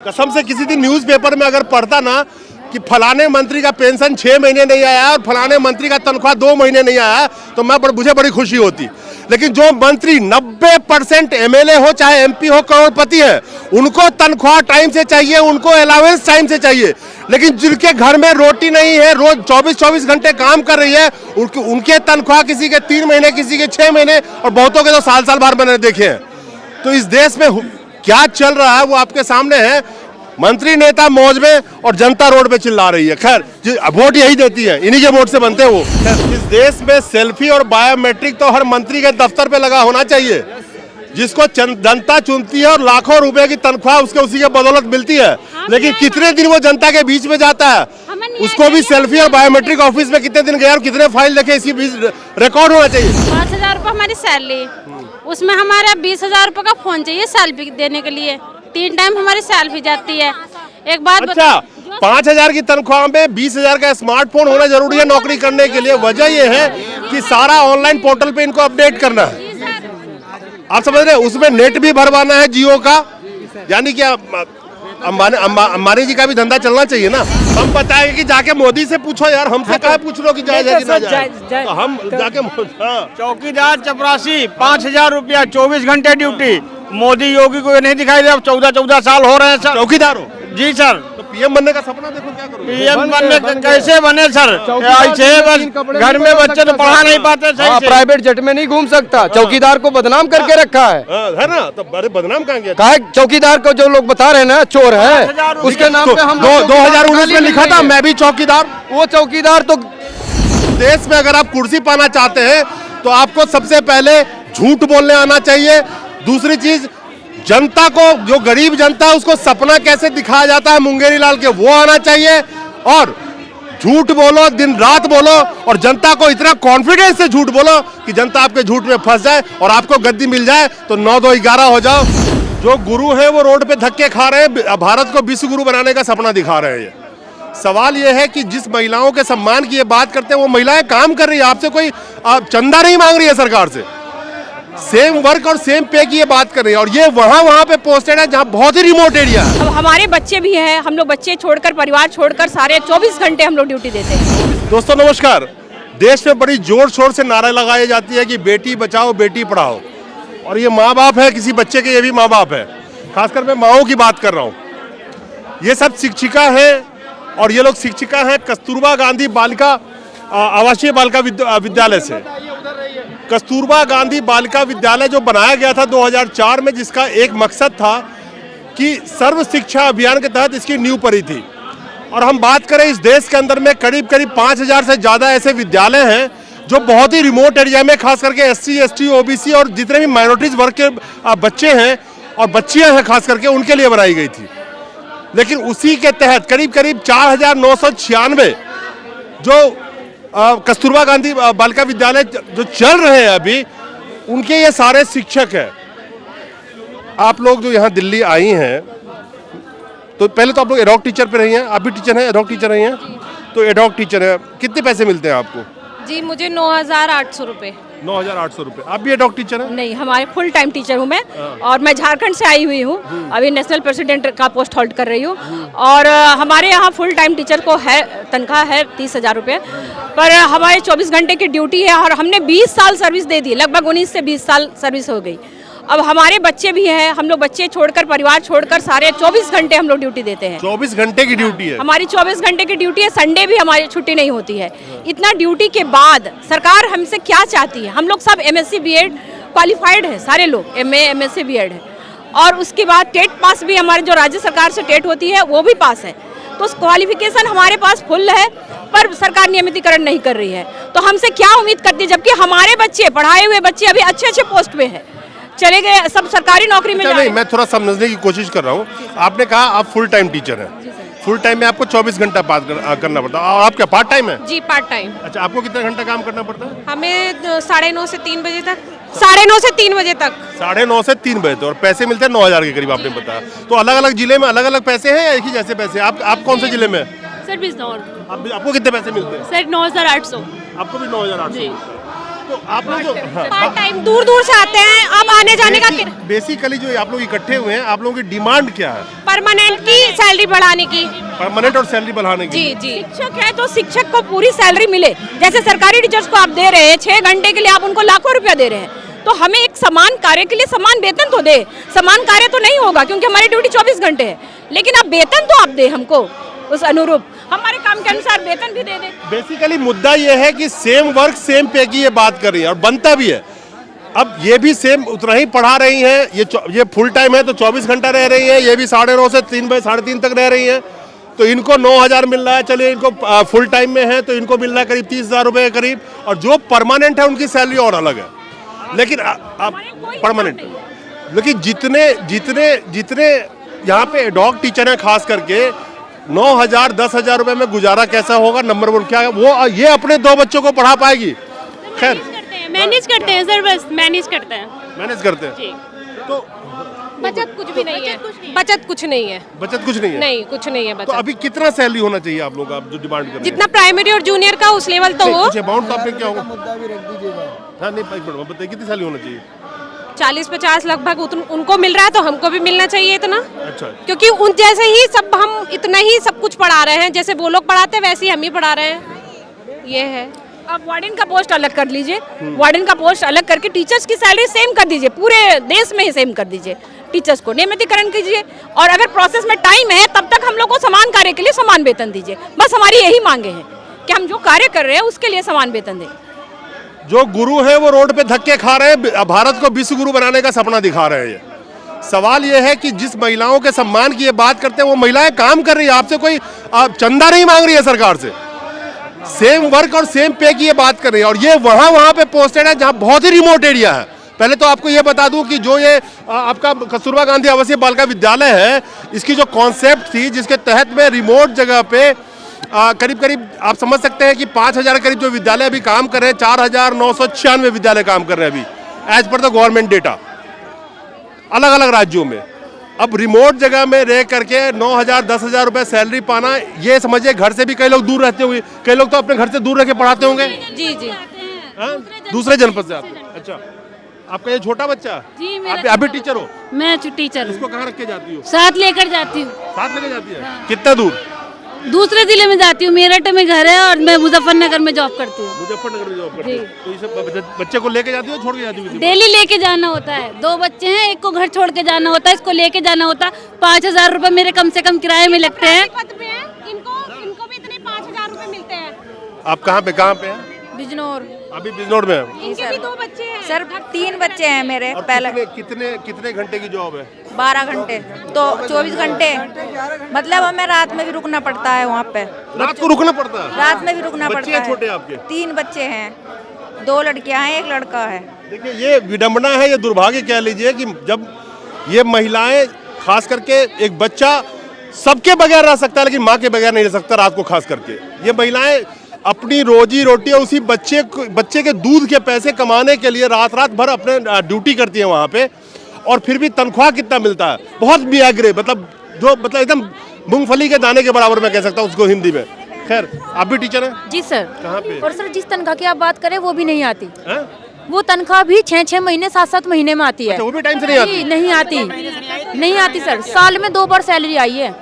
कसम से किसी दिन न्यूज़पेपर में अगर पढ़ता ना कि फलाने मंत्री का पेंशन 6 महीने नहीं आया और फलाने मंत्री का तनख्वाह 2 महीने नहीं आया तो मुझे बड़ी खुशी होती। लेकिन जो मंत्री 90% एमएलए हो चाहे एमपी हो करोड़पति है, उनको तनख्वाह टाइम से चाहिए, उनको अलावेंस टाइम से चाहिए। लेकिन जिनके घर में रोटी नहीं है, रोज 24-24 घंटे काम कर रही है, उनके तनख्वाह किसी के 3 महीने, किसी के 6 महीने और बहुतों के तो साल बार मैंने देखे हैं। तो इस देश में क्या चल रहा है वो आपके सामने है। मंत्री नेता मौज में और जनता रोड पे चिल्ला रही है। खैर वोट यही देती है, इन्हीं के वोट से बनते हैं वो। इस देश में सेल्फी और बायोमेट्रिक तो हर मंत्री के दफ्तर पे लगा होना चाहिए, जिसको जनता चुनती है और लाखों रुपए की तनख्वाह उसी के बदौलत मिलती है। लेकिन कितने दिन वो जनता के बीच में जाता है, उसको भी सेल्फी और बायोमेट्रिक ऑफिस में कितने दिन गया और कितने फाइल देखे, इसकी भी रिकॉर्ड होना चाहिए। 5,000 रुपये हमारी सैलरी, उसमें हमारा 20,000 रुपये का फोन चाहिए सेल्फी देने के लिए। 3 टाइम हमारी सेल्फी जाती है। एक बात अच्छा, 5,000 की तनख्वाह में 20,000 का स्मार्टफोन होना जरूरी है नौकरी करने के लिए। वजह यह है कि सारा ऑनलाइन पोर्टल पे इनको अपडेट करना है। आप समझ रहे हैं, उसमें नेट भी भरवाना है जियो का, यानी कि अंबानी जी का भी धंधा चलना चाहिए ना। हम बताएंगे कि जाके मोदी से पूछो यार, हमसे कहाँ पूछ लो कि जाए कि ना जाए। तो हम जाके चौकीदार चपरासी 5,000 रुपया 24 घंटे ड्यूटी। मोदी योगी को नहीं दिखाई दे, अब 14 साल हो रहे हैं सर। चौकीदार हो जी सर। तो पीएम बनने का सपना देखो, क्या करो। पीएम बनने कैसे बने सर? ऐसे बस घर में बच्चे तो पढ़ा नहीं पाते सही से। प्राइवेट जेट में नहीं घूम सकता। चौकीदार को बदनाम करके रखा है ना। तो बड़े बदनाम कहाँ गया? कहा चौकीदार को जो लोग बता रहे हैं ना चोर है, उसके नाम पे हम 2019 में लिखा था मैं भी चौकीदार। वो चौकीदार तो देश में अगर आप कुर्सी पाना चाहते हैं तो आपको सबसे पहले झूठ बोलने आना चाहिए। दूसरी चीज, जनता को, जो गरीब जनता है उसको सपना कैसे दिखाया जाता है मुंगेरी लाल के, वो आना चाहिए। और झूठ बोलो, दिन रात बोलो और जनता को इतना कॉन्फिडेंस से झूठ बोलो कि जनता आपके झूठ में फंस जाए और आपको गद्दी मिल जाए तो 9-2-11 हो जाओ। जो गुरु है वो रोड पे धक्के खा रहे हैं, भारत को विश्व गुरु बनाने का सपना दिखा रहे हैं। ये सवाल ये है कि जिस महिलाओं के सम्मान की ये बात करते हैं वो महिलाएं काम कर रही है, आपसे कोई चंदा नहीं मांग रही है सरकार से। सेम वर्क और सेम पे की ये बात कर रही है और ये वहाँ पे पोस्टेड है जहाँ बहुत ही रिमोट एरिया है। अब हमारे बच्चे भी हैं, हम लोग बच्चे छोड़कर, परिवार छोड़कर सारे 24 घंटे हम लोग ड्यूटी देते हैं। दोस्तों नमस्कार। देश में बड़ी जोर शोर से नारा लगाई जाती है कि बेटी बचाओ बेटी पढ़ाओ, और ये माँ बाप है किसी बच्चे के, ये भी माँ बाप है। खासकर मैं माँओं की बात कर रहा हूँ। ये सब शिक्षिका है और ये लोग शिक्षिका हैं कस्तूरबा गांधी बालिका आवासीय बालिका विद्यालय से। कस्तूरबा गांधी बालिका विद्यालय जो बनाया गया था 2004 में, जिसका एक मकसद था कि सर्व शिक्षा अभियान के तहत इसकी नींव पड़ी थी। और हम बात करें इस देश के अंदर में करीब 5,000 से ज़्यादा ऐसे विद्यालय हैं जो बहुत ही रिमोट एरिया में, खास करके SC, ST, OBC और जितने भी माइनॉरिटीज वर्ग के बच्चे हैं और बच्चियां हैं खास करके, उनके लिए बनाई गई थी। लेकिन उसी के तहत करीब 4,996 जो कस्तूरबा गांधी बालिका विद्यालय जो चल रहे हैं अभी, उनके ये सारे शिक्षक हैं। आप लोग जो यहाँ दिल्ली आई हैं, तो पहले तो आप लोग एडॉक टीचर पे रही हैं, आप भी टीचर हैं, एडॉक टीचर रही हैं। तो एडॉक टीचर है, कितने पैसे मिलते हैं आपको? जी मुझे 9,800 रुपये। 9,800 रुपये। आप भी एडॉक टीचर हैं? नहीं, हमारे फुल टाइम टीचर हूँ मैं, और मैं झारखंड से आई हुई हूँ। अभी नेशनल प्रेसिडेंट का पोस्ट होल्ड कर रही हूँ। और हमारे यहाँ फुल टाइम टीचर को है तनख्वाह है 30,000 रुपये, पर हमारे 24 घंटे की ड्यूटी है और हमने 20 साल सर्विस दे दी, लगभग 19 से 20 साल सर्विस हो गई। अब हमारे बच्चे भी हैं, हम लोग बच्चे छोड़कर, परिवार छोड़कर सारे 24 घंटे हम लोग ड्यूटी देते हैं। 24 घंटे की ड्यूटी है हमारी, 24 घंटे की ड्यूटी है। संडे भी हमारी छुट्टी नहीं होती है। इतना ड्यूटी के बाद सरकार हमसे क्या चाहती है? हम लोग सब MSc BEd क्वालिफाइड है, सारे लोग MA MSc BEd है, और उसके बाद टेट पास भी, हमारे जो राज्य सरकार से टेट होती है वो भी पास है। तो उस क्वालिफिकेशन हमारे पास फुल है, पर सरकार नियमितीकरण नहीं कर रही है। तो हमसे क्या उम्मीद करती है, जबकि हमारे बच्चे, पढ़ाए हुए बच्चे अभी अच्छे पे पे है, चले गए सब सरकारी नौकरी में। नहीं, मैं थोड़ा समझने की कोशिश कर रहा हूँ। आपने कहा आप फुल टाइम टीचर हैं, फुल टाइम में आपको 24 घंटा पास करना पड़ता है, और आप क्या पार्ट टाइम है? जी पार्ट टाइम। अच्छा, आपको कितना घंटा काम करना पड़ता है? हमें 9:30 से 3 बजे तक, 9:30 से 3 बजे तक। 9:30 से 3 बजे तक, और पैसे मिलते हैं 9,000 के करीब आपने बताया। तो अलग अलग जिले में अलग अलग पैसे हैं या एक ही जैसे पैसे? आप कौन से जिले में? सर बिजनौर। आपको कितने पैसे मिलते हैं? सर 9,800। आपको भी 9,800। आप लोग पार्ट टाइम दूर दूर से आते हैं, अब आने जाने का बेसिकली जो आप लोग इकट्ठे हुए हैं, आप लोगों की डिमांड क्या है? परमानेंट की सैलरी बढ़ाने की। परमानेंट और सैलरी बढ़ाने की। जी जी। शिक्षक है तो शिक्षक को पूरी सैलरी मिले, जैसे सरकारी टीचर्स को आप दे रहे हैं 6 घंटे के लिए आप उनको लाखों रुपया दे रहे हैं, तो हमें एक समान कार्य के लिए समान वेतन तो दे। समान कार्य तो नहीं होगा क्योंकि हमारी ड्यूटी 24 घंटे है, लेकिन आप वेतन तो आप दे हमको उस अनुरूप, हमारे काम के अनुसार वेतन भी दे दे। बेसिकली मुद्दा ये है कि सेम वर्क सेम पे की ये बात कर रही है और बनता भी है। अब ये भी सेम उतना ही पढ़ा रही हैं, ये फुल टाइम है तो 24 घंटा रह रही हैं, ये भी 9:30 से 3 बजे 3:30 तक रह रही हैं, तो इनको 9,000 मिल रहा है। चलिए इनको फुल टाइम में है तो इनको मिल रहा है करीब 30,000 रुपये के करीब, और जो परमानेंट है उनकी सैलरी और अलग है। लेकिन आप परमानेंट, लेकिन जितने जितने जितने यहाँ पे डॉग टीचर हैं खास करके 9,000 10,000 रुपये में गुजारा कैसा होगा? नंबर 1 क्या है वो, ये अपने 2 बच्चों को पढ़ा पाएगी? खैर मैनेज करते हैं सर, बस मैनेज करते हैं। मैनेज करते हैं जी। तो बचत कुछ भी नहीं है, बचत कुछ नहीं है, बचत कुछ नहीं है। नहीं कुछ नहीं है तो बचत। अभी कितना सैलरी होना चाहिए आप लोग, आप जो डिमांड कर रहे हैं? जितना प्राइमरी और जूनियर का उस लेवल तो हो। कुछ अमाउंट तो आपने क्या होगा? मुद्दा भी रख दीजिएगा। हाँ नहीं, एक मिनट बताइए कितनी सैलरी होना चाहिए? 40-50 लगभग उनको मिल रहा है तो हमको भी मिलना चाहिए इतना। अच्छा। क्योंकि उन जैसे ही सब हम इतना ही सब कुछ पढ़ा रहे हैं, जैसे वो लोग पढ़ाते हैं वैसे ही हम ही पढ़ा रहे हैं, ये है। आप वार्डन का पोस्ट अलग कर लीजिए, वार्डन का पोस्ट अलग करके टीचर्स की सैलरी सेम कर दीजिए, पूरे देश में ही सेम कर दीजिए, टीचर्स को नियमितीकरण कीजिए, और अगर प्रोसेस में टाइम है तब तक हम लोग को समान कार्य के लिए समान वेतन दीजिए। बस हमारी यही मांगे हैं कि हम जो कार्य कर रहे हैं उसके लिए समान वेतन दें। जो गुरु है वो रोड पे धक्के खा रहे हैं, भारत को विश्व गुरु बनाने का सपना दिखा रहे हैं। ये सवाल ये है कि जिस महिलाओं के सम्मान की ये बात करते हैं वो महिलाएं काम कर रही है, आपसे कोई चंदा नहीं मांग रही है सरकार से, सेम वर्क और सेम पे की ये बात कर रही है। और ये वहां पे पोस्टेड है जहां बहुत ही रिमोट एरिया है। पहले तो आपको ये बता दूं कि जो ये आपका कस्तूरबा गांधी आवासीय बालिका विद्यालय है, इसकी जो कॉन्सेप्ट थी जिसके तहत में रिमोट जगह पे करीब करीब आप समझ सकते हैं कि 5,000 करीब जो विद्यालय अभी काम कर रहे हैं, 4,996 विद्यालय काम कर रहे हैं अभी as per the government data, अलग अलग राज्यों में। अब रिमोट जगह में रह करके 9,000 10,000 रुपए सैलरी पाना, ये समझिए घर से भी कई लोग दूर रहते होंगे, कई लोग तो अपने घर से दूर रह के पढ़ाते होंगे। जी जी। दूसरे जनपद से आते हैं। अच्छा, आपका ये छोटा बच्चा? जी, आप अभी टीचर हो? मैं टीचर हूँ। इसको कहाँ रख के जाती हो? साथ लेकर जाती हूँ। साथ लेके जाती है? कितना दूर? दूसरे जिले में जाती हूँ, मेरठ में घर है और मैं मुजफ्फरनगर में जॉब करती हूँ। मुजफ्फरनगर में जॉब करती हो? तो ये सब बच्चे को लेके जाती हो, छोड़ के जाती हो? डेली लेके जाना होता है, 2 बच्चे हैं, एक को घर छोड़ के जाना होता है, इसको लेके जाना होता है। 5,000 रुपए मेरे कम से कम किराए में लगते हैं। इनको भी इतने 5,000 रुपए मिलते हैं। आप कहाँ पे हैं? बिजनौर। अभी बिजनौर में हैं? इनके भी 2 बच्चे हैं सर 3 बच्चे हैं मेरे। और पहले कितने घंटे की जॉब है? 12 घंटे तो 24 घंटे, मतलब हमें रात में भी रुकना पड़ता है वहाँ पे। रात को रुकना पड़ता है? रात में भी रुकना बच्चे पड़ता है। छोटे आपके? 3 बच्चे हैं, 2 लड़कियां हैं, 1 लड़का है। देखिए ये विडंबना है, ये दुर्भाग्य कह लीजिए कि जब ये महिलाएं, खास करके एक बच्चा सबके बगैर रह सकता है लेकिन माँ के बगैर नहीं रह सकता रात को, खास करके ये महिलाएं अपनी रोजी रोटी और उसी बच्चे के दूध के पैसे कमाने के लिए रात भर अपने ड्यूटी करती है वहाँ पे, और फिर भी तनख्वाह कितना मिलता है? बहुत मियागरे, मतलब एकदम मूंगफली के दाने के बराबर मैं कह सकता हूँ उसको हिंदी में। खैर, आप भी टीचर हैं? जी सर। कहाँ पे? और सर जिस तनख्वाह की आप बात करें वो भी नहीं आती हैं? वो तनख्वाह भी 6-6 महीने 7-7 महीने में आती है। अच्छा, वो भी टाइम से नहीं आती? नहीं आती सर। साल में 2 बार सैलरी आई है,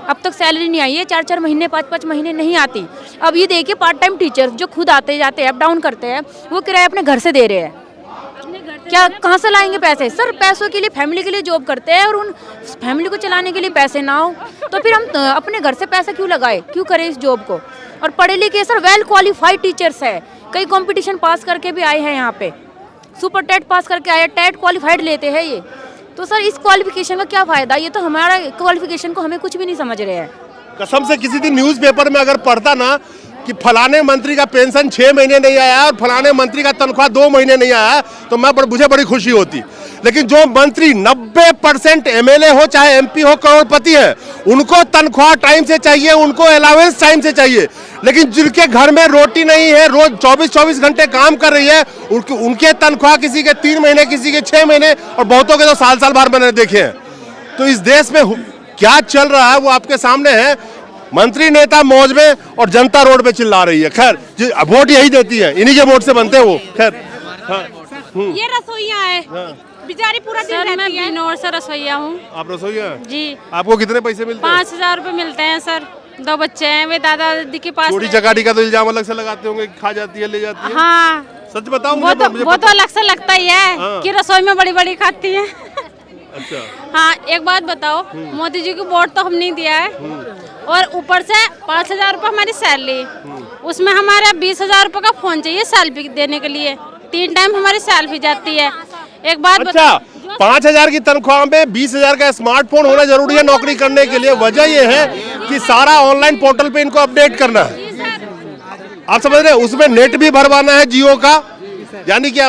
अब तक सैलरी नहीं आई है। 4-4 महीने 5-5 महीने नहीं आती। अब ये देखिए पार्ट टाइम टीचर जो खुद आते जाते हैं, अप डाउन करते हैं, वो किराया अपने घर से दे रहे हैं। क्या कहाँ से लाएंगे पैसे? सर पैसों के लिए, फैमिली के लिए जॉब करते हैं और उन फैमिली को चलाने के लिए पैसे ना हो तो फिर हम अपने घर से पैसा क्यों लगाए, क्यों करें इस जॉब को? और पढ़े लिखे सर वेल क्वालिफाइड टीचर्स है, कई कंपटीशन पास करके भी आए हैं यहाँ पे, सुपर टेट पास करके आए, टेट क्वालिफाइड लेते हैं ये। तो सर इस क्वालिफिकेशन का क्या फायदा? ये तो हमारा क्वालिफिकेशन को हमें कुछ भी नहीं समझ रहे हैं। कसम से किसी दिन न्यूज़पेपर में अगर पढ़ता ना कि फलाने मंत्री का पेंशन 6 महीने नहीं आया और फलाने मंत्री का तनख्वाह 2 महीने नहीं आया तो मुझे बड़ी खुशी होती। लेकिन जो मंत्री 90% MLA हो चाहे MP हो, करोड़पति है, उनको तनख्वाह टाइम से चाहिए, उनको अलावेंस टाइम से चाहिए, लेकिन जिनके घर में रोटी नहीं है, रोज 24-24 घंटे काम कर रही है, उनके तनख्वाह किसी के 3 महीने, किसी के 6 महीने और बहुतों के तो साल भर मैंने देखे हैं। तो इस देश में क्या चल रहा है वो आपके सामने है। मंत्री नेता मौज में और जनता रोड पे चिल्ला रही है। खैर वोट यही देती है, इन्हीं के वोट से बनते हैं वो। खैर ये रसोइयाँ है, बेचारी पूरा दिन सर मैं रहती है। बिनौर से रसोईया हूँ आप रसोइया हैं? जी। आपको कितने पैसे मिलते हैं? 5,000 रुपए मिलते हैं सर। 2 बच्चे हैं, वे दादा दादी के पास चोरी चकारी का तो इल्जाम अलग से लगाते होंगे, खा जाती है ले जाती है। हाँ सच बताओ वो मुझे, तो वो तो अलग से लगता ही है हाँ। कि रसोई में बड़ी बड़ी खाती है। अच्छा। हाँ एक बात बताओ, मोदी जी को वोट तो हम नहीं दिया है और ऊपर से 5,000 रुपये हमारी सैलरी, उसमें हमारा 20,000 रुपये का फोन चाहिए सैलरी देने के लिए। 3 टाइम हमारी सैलरी जाती है। एक बात अच्छा, 5,000 की तनख्वाह में 20,000 का स्मार्टफोन होना जरूरी है नौकरी करने के लिए। वजह यह है कि सारा ऑनलाइन पोर्टल पे इनको अपडेट करना है। आप समझ रहे हैं? उसमें नेट भी भरवाना है जियो का, यानी कि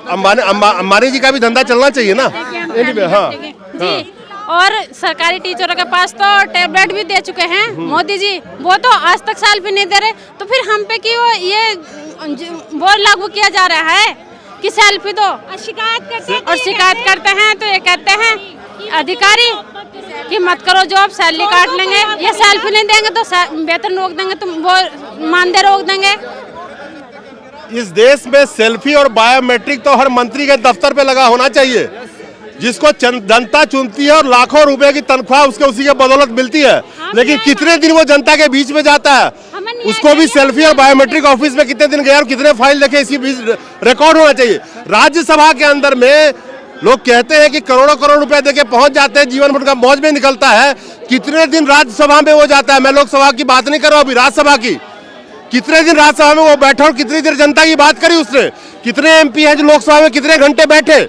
अंबानी जी का भी धंधा चलना चाहिए ना। हाँ जी। और सरकारी टीचरों के पास तो टैबलेट भी दे चुके हैं मोदी जी, वो तो आज तक साल भी नहीं दे रहे, तो फिर हम पे क्यों ये वो लागू किया जा रहा है कि सेल्फी दो और शिकायत करते हैं तो ये कहते हैं अधिकारी कि मत करो जॉब, सैलरी काट लेंगे, ये सेल्फी नहीं देंगे तो वेतन रोक देंगे, तुम वो मानदेय रोक देंगे। इस देश में सेल्फी और बायोमेट्रिक तो हर मंत्री के दफ्तर पे लगा होना चाहिए, जिसको जनता चुनती है और लाखों रुपए की तनख्वाह उसके उसी के बदौलत मिलती है। लेकिन कितने दिन वो जनता के बीच में जाता है, उसको भी सेल्फी और बायोमेट्रिक ऑफिस में कितने दिन गया और कितने फाइल देखे, इसकी भी रिकॉर्ड होना चाहिए। राज्यसभा के अंदर में लोग कहते हैं कि करोड़ों करोड़ रुपए देके पहुंच जाते हैं, जीवन भर का मौज में निकलता है। कितने दिन राज्यसभा में वो जाता है? मैं लोकसभा की बात नहीं कर रहा हूं, अभी राज्यसभा की। कितने दिन राज्यसभा में वो बैठा और कितनी देर जनता की बात करी उसने? कितने एमपी हैं जो लोकसभा में कितने घंटे बैठे?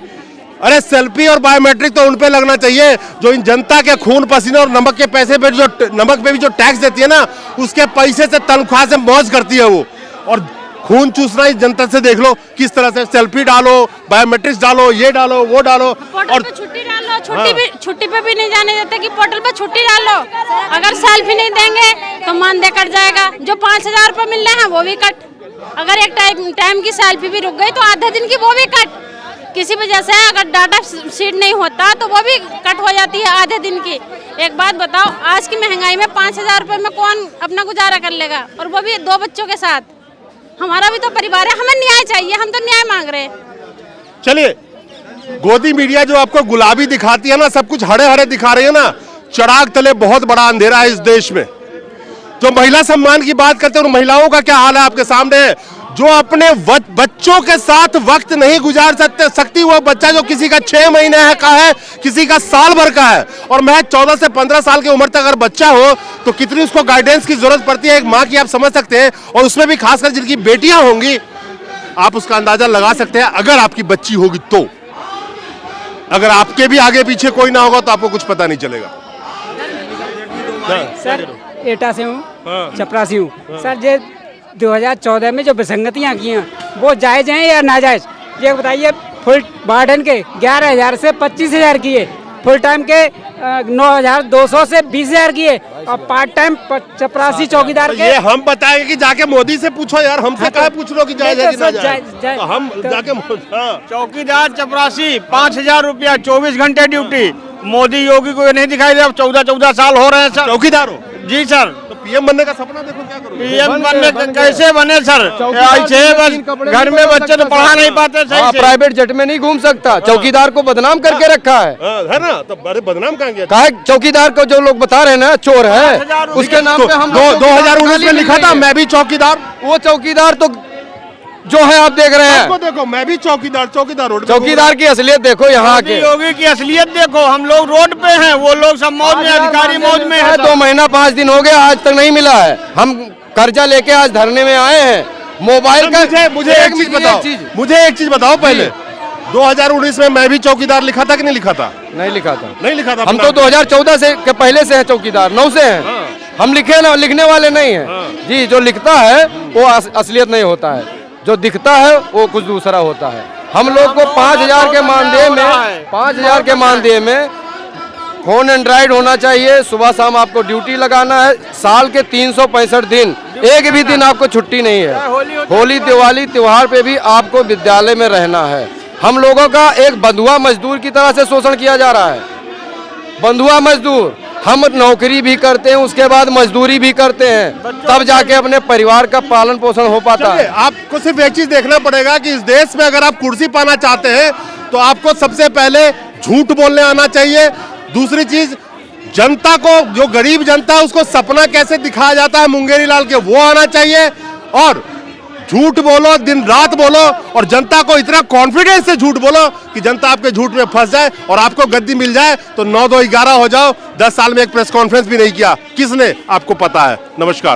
अरे सेल्फी और बायोमेट्रिक तो उन पे लगना चाहिए जो इन जनता के खून पसीने और नमक के पैसे पे जो नमक पे भी जो टैक्स देती है ना, उसके पैसे से तनख्वाह से मौज करती है वो। और खून चूसना इस जनता से देख लो किस तरह से सेल्फी डालो, बायोमेट्रिक्स डालो, ये डालो, वो डालो। और छुट्टी डालो, छुट्टी पे भी नहीं जाने देते कि पोर्टल पे छुट्टी डालो। अगर सेल्फी नहीं देंगे तो मानदेय कट जाएगा, जो 5,000 रुपये मिल रहे हैं वो भी कट। अगर एक टाइम की सेल्फी भी रुक गई तो आधे दिन की वो भी कट। किसी वजह से अगर डाटा शीट नहीं होता तो वो भी कट हो जाती है आधे दिन की। एक बात बताओ, आज की महंगाई में 5,000 रुपये में कौन अपना गुजारा कर लेगा, और वो भी 2 बच्चों के साथ। हमारा भी तो परिवार है, हमें न्याय चाहिए, हम तो न्याय मांग रहे हैं। चलिए, गोदी मीडिया जो आपको गुलाबी दिखाती है ना, सब कुछ हरे हरे दिखा रही है ना, चराग तले बहुत बड़ा अंधेरा है इस देश में। जो महिला सम्मान की बात करते हैं उन महिलाओं का क्या हाल है आपके सामने है। जो अपने बच्चों के साथ वक्त नहीं गुजार सकती वो बच्चा जो किसी का 6 महीने का है, किसी का साल भर का है, और महज 14 से 15 साल की उम्र तक अगर बच्चा हो तो कितनी उसको गाइडेंस की जरूरत पड़ती है एक माँ की, आप समझ सकते हैं। और उसमें भी खासकर जिनकी बेटियां होंगी, आप उसका अंदाजा लगा सकते हैं अगर आपकी बच्ची होगी तो। अगर आपके भी आगे पीछे कोई ना होगा तो आपको कुछ पता नहीं चलेगा। सर एटा से हूँ, चपरासी हूँ। सर ये 2014 में जो विसंगतियाँ की हैं वो जायज़ हैं या नाजायज़, ये बताइए। फुल वार्डन के 11,000 से 25,000 किए, फुल टाइम के 9,200 से 20,000 किए, और पार्ट टाइम चपरासी चौकीदार के। ये हम बताएंगे कि जाके मोदी से पूछो यार, हमसे कहाँ पूछ लो कि जायज़ है कि नाजायज़। तो हम जाके चौकीदार चपरासी 5,000 रुपया 24 घंटे ड्यूटी। मोदी योगी को ये नहीं दिखाई दे, अब 14 साल हो रहे हैं सर। चौकीदार हो जी सर। तो पीएम बनने का सपना देखो, क्या करो? पीएम बनने कैसे बने सर? ऐसे बस घर में बच्चे तो पढ़ा नहीं पाते सही से। प्राइवेट जेट में नहीं घूम सकता, चौकीदार को बदनाम करके रखा है ना। तो बड़े बदनाम कहाँ गया? कहा चौकीदार को जो लोग बता रहे हैं ना चोर है, उसके नाम पे हम 2019 में लिखा था मैं भी चौकीदार। वो चौकीदार तो जो है आप देख रहे हैं। देखो मैं भी चौकीदार रोड। चौकीदार की असलियत देखो यहाँ के, योगी की असलियत देखो। हम लोग रोड पे हैं, वो लोग सब मौज में, अधिकारी मौज में है। 2 महीना 5 दिन हो गया, आज तक नहीं मिला है। हम कर्जा लेके आज धरने में आए हैं। मोबाइल का मुझे एक चीज बताओ पहले, 2019 में मैं भी चौकीदार लिखा था कि नहीं लिखा था? नहीं लिखा था। हम तो 2014 से के पहले से है चौकीदार, 9 से हैं। हम लिखे ना, लिखने वाले नहीं हैं जी। जो लिखता है वो असलियत नहीं होता है, जो दिखता है वो कुछ दूसरा होता है। हम लोग को 5,000 के मानदेय में फोन एंड्रॉइड होना चाहिए। सुबह शाम आपको ड्यूटी लगाना है। साल के 365 दिन, एक भी दिन आपको छुट्टी नहीं है। होली दिवाली त्योहार पे भी आपको विद्यालय में रहना है। हम लोगों का एक बंधुआ मजदूर की तरह से शोषण किया जा रहा है। बंधुआ मजदूर हम नौकरी भी करते हैं, उसके बाद मजदूरी भी करते हैं, तब जाके अपने परिवार का पालन पोषण हो पाता है। आपको सिर्फ एक चीज देखना पड़ेगा कि इस देश में अगर आप कुर्सी पाना चाहते हैं तो आपको सबसे पहले झूठ बोलने आना चाहिए। दूसरी चीज, जनता को, जो गरीब जनता है उसको सपना कैसे दिखाया जाता है मुंगेरी लाल के, वो आना चाहिए। और झूठ बोलो, दिन रात बोलो, और जनता को इतना कॉन्फिडेंस से झूठ बोलो कि जनता आपके झूठ में फंस जाए और आपको गद्दी मिल जाए तो 9-2-11 हो जाओ। 10 साल में एक प्रेस कॉन्फ्रेंस भी नहीं किया, किसने? आपको पता है। नमस्कार।